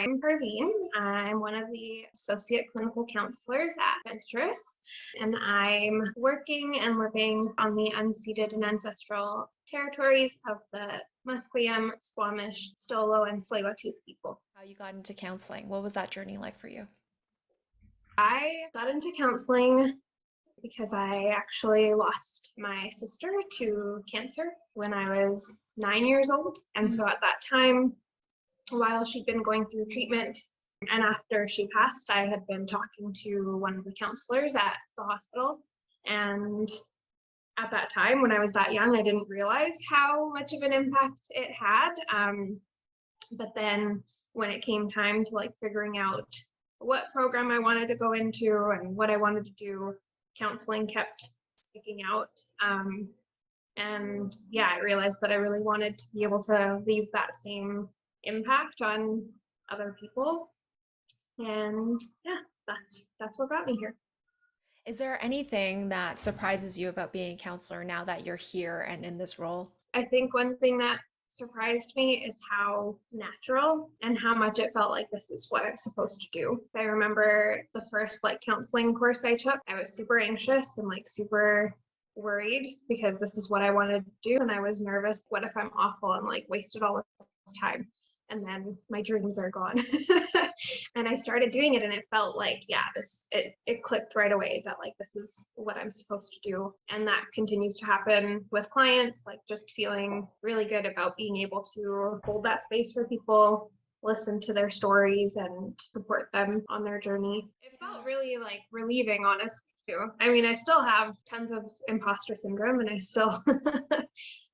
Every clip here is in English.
I'm Parveen. I'm one of the associate clinical counselors at Venturous, and I'm working and living on the unceded and ancestral territories of the Musqueam, Squamish, Stolo, and Tsleil-Waututh people. How you got into counseling? What was that journey like for you? I got into counseling because I actually lost my sister to cancer when I was 9 years old. And so at that time, while she'd been going through treatment, and after she passed, I had been talking to one of the counselors at the hospital. And at that time, when I was that young, I didn't realize how much of an impact it had. But then when it came time to figuring out what program I wanted to go into and what I wanted to do, counseling kept sticking out. And yeah, I realized that I really wanted to be able to leave that same impact on other people. And yeah, that's what got me here. Is there anything that surprises you about being a counselor now that you're here and in this role? I think one thing that surprised me is how natural and how much it felt like this is what I'm supposed to do. I remember the first counseling course I took, I was super anxious and super worried because this is what I wanted to do. And I was nervous. What if I'm awful and wasted all this time? And then my dreams are gone. And I started doing it and it felt it clicked right away that this is what I'm supposed to do. And that continues to happen with clients, just feeling really good about being able to hold that space for people, listen to their stories and support them on their journey. It felt really relieving, honestly, too. I mean, I still have tons of imposter syndrome and I still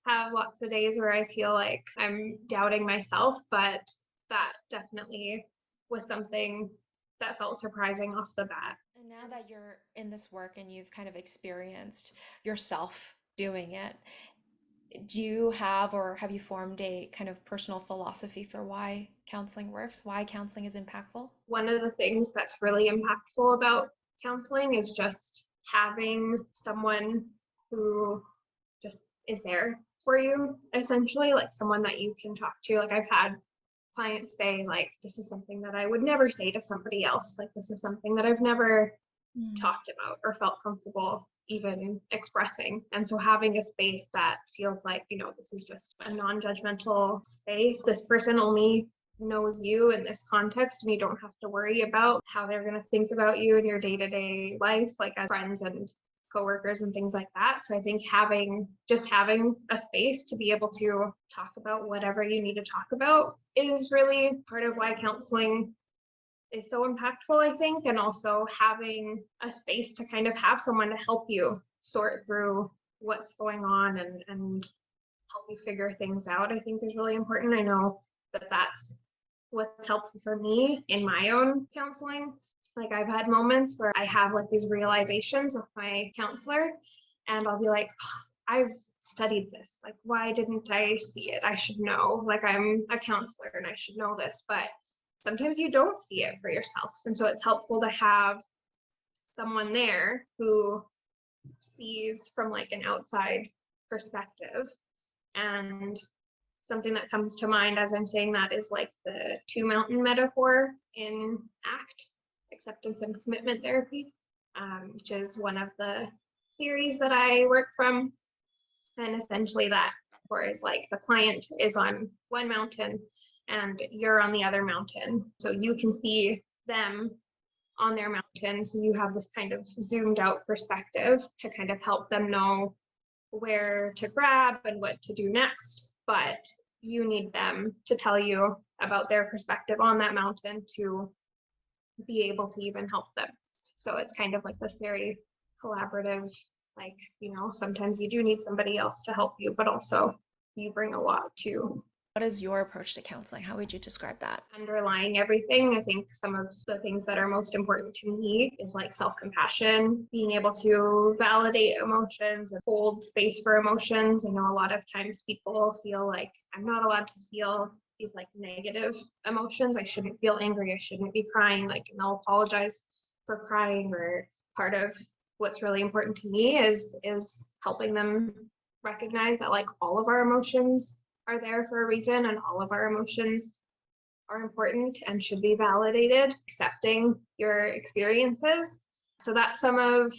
have lots of days where I feel like I'm doubting myself, but that definitely was something that felt surprising off the bat. And now that you're in this work and you've kind of experienced yourself doing it, do you have or have you formed a kind of personal philosophy for why counseling works, why counseling is impactful? One of the things that's really impactful about counseling is just having someone who just is there for you, essentially, someone that you can talk to. I've had clients say this is something that I would never say to somebody else. This is something that I've never talked about or felt comfortable even expressing. And so having a space that feels this is just a non-judgmental space. This person only knows you in this context and you don't have to worry about how they're going to think about you in your day-to-day life, as friends and coworkers and things like that. So I think having a space to be able to talk about whatever you need to talk about is really part of why counseling is so impactful, I think. And also having a space to kind of have someone to help you sort through what's going on and help you figure things out, I think is really important. I know that that's what's helpful for me in my own counseling. I've had moments where I have these realizations with my counselor and I'll be like, oh, I've studied this. Why didn't I see it? I should know. I'm a counselor and I should know this. But sometimes you don't see it for yourself. And so it's helpful to have someone there who sees from an outside perspective. And something that comes to mind as I'm saying that is the two mountain metaphor in ACT, acceptance and commitment therapy, which is one of the theories that I work from. And essentially that metaphor is the client is on one mountain and you're on the other mountain. So you can see them on their mountain. So you have this kind of zoomed out perspective to kind of help them know where to grab and what to do next. But you need them to tell you about their perspective on that mountain to be able to even help them. So it's kind of this very collaborative, sometimes you do need somebody else to help you, but also you bring a lot too. What is your approach to counseling? How would you describe that? Underlying everything, I think some of the things that are most important to me is self-compassion, being able to validate emotions and hold space for emotions. I know a lot of times people feel I'm not allowed to feel these negative emotions. I shouldn't feel angry. I shouldn't be crying. And they'll apologize for crying. Or part of what's really important to me is helping them recognize that all of our emotions are there for a reason and all of our emotions are important and should be validated, accepting your experiences. So that's some of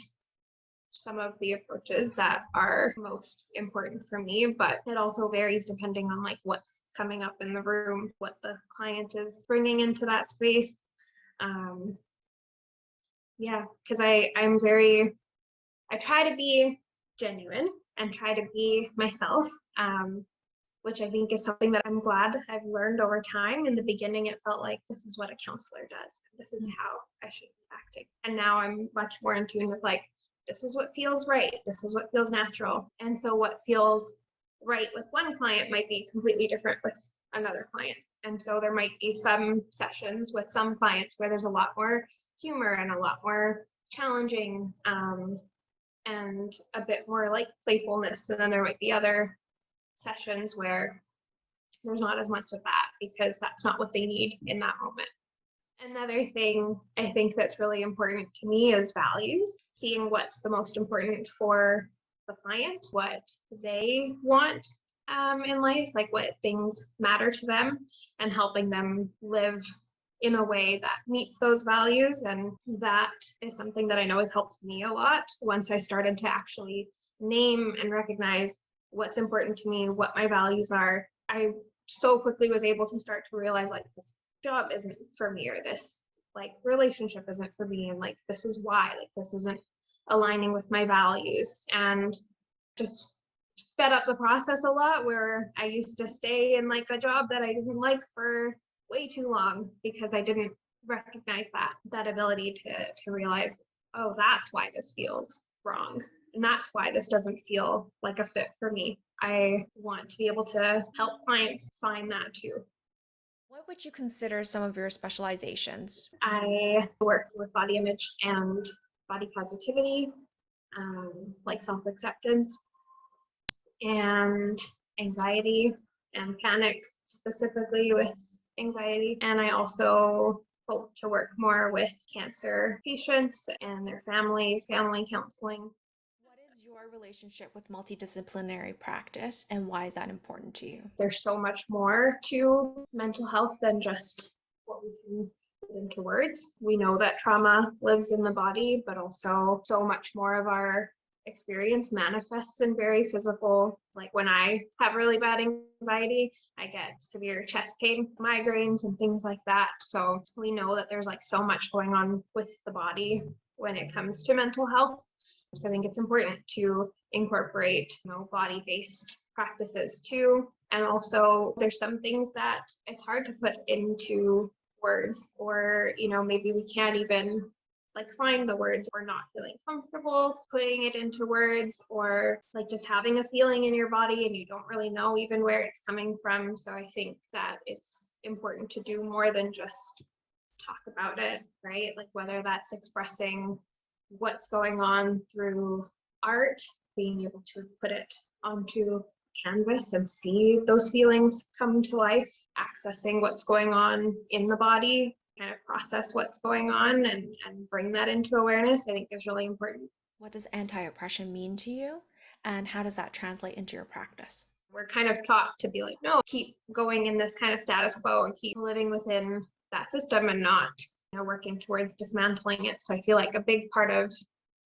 the approaches that are most important for me, but it also varies depending on like what's coming up in the room, what the client is bringing into that space. Yeah, because I try to be genuine and try to be myself, which I think is something that I'm glad I've learned over time. In the beginning, it felt like this is what a counselor does. This is how I should be acting. And now I'm much more in tune with like, this is what feels right. This is what feels natural. And so what feels right with one client might be completely different with another client. And so there might be some sessions with some clients where there's a lot more humor and a lot more challenging, and a bit more like playfulness. And then there might be other sessions where there's not as much of that because that's not what they need in that moment. Another thing I think that's really important to me is values, seeing what's the most important for the client, what they want in life, like what things matter to them, and helping them live in a way that meets those values. And that is something that I know has helped me a lot once I started to actually name and recognize what's important to me, what my values are. I so quickly was able to start to realize like this job isn't for me, or this like relationship isn't for me, and like this is why, like this isn't aligning with my values, and just sped up the process a lot, where I used to stay in like a job that I didn't like for way too long because I didn't recognize that ability to realize, oh, that's why this feels wrong, and that's why this doesn't feel like a fit for me. I want to be able to help clients find that too. What would you consider some of your specializations? I work with body image and body positivity, like self-acceptance and anxiety and panic, specifically with anxiety. And I also hope to work more with cancer patients and their families, family counseling. What is your relationship with multidisciplinary practice and why is that important to you? There's so much more to mental health than just what we can put into words. We know that trauma lives in the body, but also so much more of our experience manifests in very physical, like when I have really bad anxiety, I get severe chest pain, migraines, and things like that. So we know that there's like so much going on with the body when it comes to mental health. So I think it's important to incorporate, body-based practices too. And also there's some things that it's hard to put into words, or, maybe we can't even like find the words, or not feeling comfortable putting it into words, or like just having a feeling in your body and you don't really know even where it's coming from. So I think that it's important to do more than just talk about it, right? Like whether that's expressing what's going on through art, being able to put it onto canvas and see those feelings come to life, accessing what's going on in the body, kind of process what's going on and bring that into awareness, I think is really important. What does anti-oppression mean to you and how does that translate into your practice? We're kind of taught to be like, no, keep going in this kind of status quo and keep living within that system and not, working towards dismantling it. So I feel like a big part of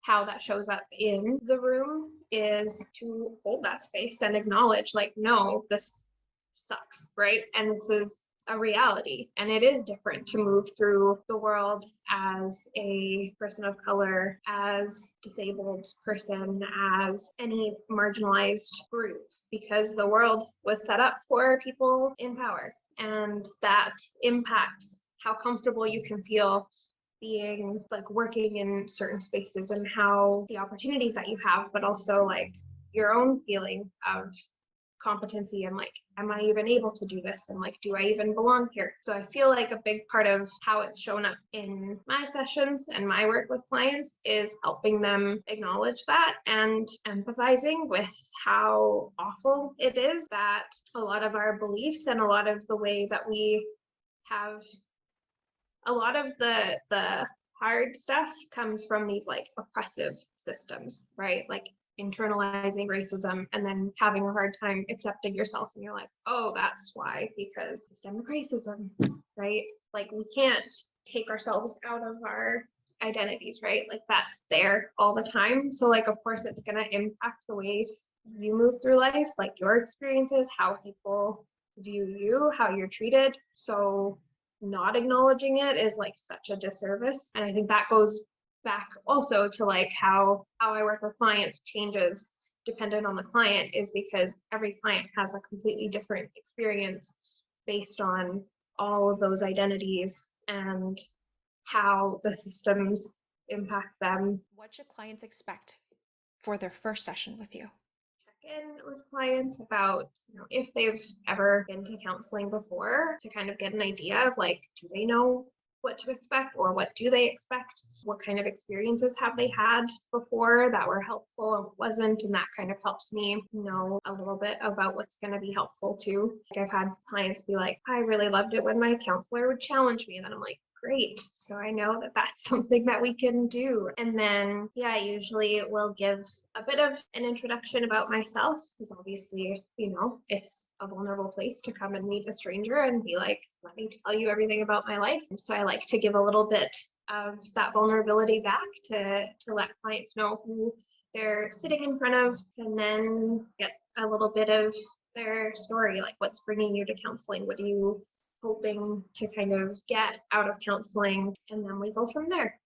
how that shows up in the room is to hold that space and acknowledge like, no, this sucks, right? And this is a reality, and it is different to move through the world as a person of color, as disabled person, as any marginalized group, because the world was set up for people in power, and that impacts how comfortable you can feel being like working in certain spaces, and how the opportunities that you have, but also like your own feeling of competency and like, am I even able to do this, and like, do I even belong here? So I feel like a big part of how it's shown up in my sessions and my work with clients is helping them acknowledge that and empathizing with how awful it is that a lot of our beliefs and a lot of the way that we have a lot of the hard stuff comes from these like oppressive systems, right? Like internalizing racism and then having a hard time accepting yourself. And you're like, oh, that's why, because systemic racism, right? Like we can't take ourselves out of our identities, right? Like that's there all the time. So like, of course, it's going to impact the way you move through life, like your experiences, how people view you, how you're treated. So not acknowledging it is like such a disservice. And I think that goes back also to like how I work with clients changes dependent on the client, is because every client has a completely different experience based on all of those identities and how the systems impact them. What should clients expect for their first session with you? Check in with clients about, if they've ever been to counseling before, to kind of get an idea of like, do they know what to expect, or what do they expect? What kind of experiences have they had before that were helpful and wasn't? And that kind of helps me know a little bit about what's going to be helpful too. Like I've had clients be like, I really loved it when my counselor would challenge me. And then I'm like, great. So I know that that's something that we can do. And then, yeah, I usually will give a bit of an introduction about myself, because obviously, it's a vulnerable place to come and meet a stranger and be like, let me tell you everything about my life. And so I like to give a little bit of that vulnerability back to let clients know who they're sitting in front of, and then get a little bit of their story, like what's bringing you to counseling, what are you hoping to kind of get out of counseling, and then we go from there.